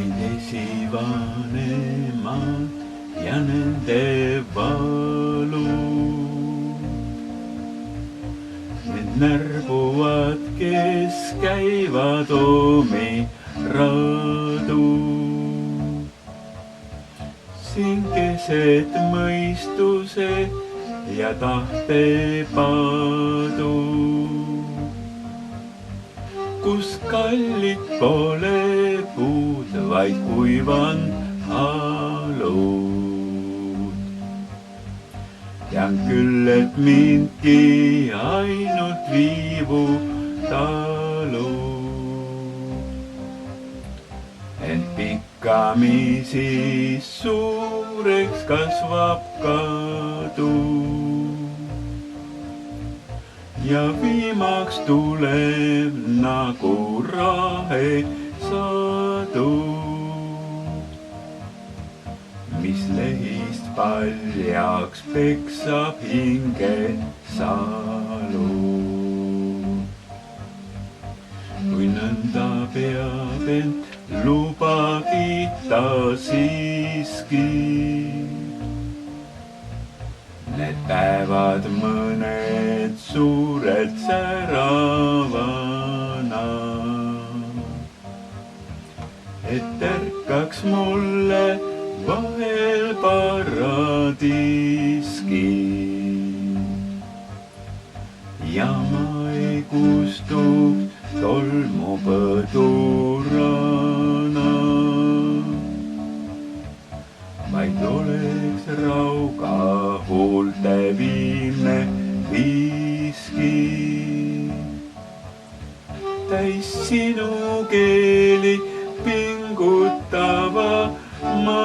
vaid esivanemad ja nende valu. Need närbuvad, kes käivad omi radu. Siin keset mõistuse ja tahte padu, kus kallid pole puud, vaid kuivand halud. Tean küll, et mindki ainult viivu talub, ent pikkamisi suureks kasvab kadu. Ja viimaks tuleb nagu rahe sadu, mis lehist paljaks peksab hinge salu. Kui nõnda peab ent lubagi ta siiski, need päevad mõned suurelt säravana, et ärkaks mulle vahel paradiiski ja ma ei kustuks tolmupõdurana, vaid oleks rauga huulte viimne viiski, täis sinu keeli pingutava ma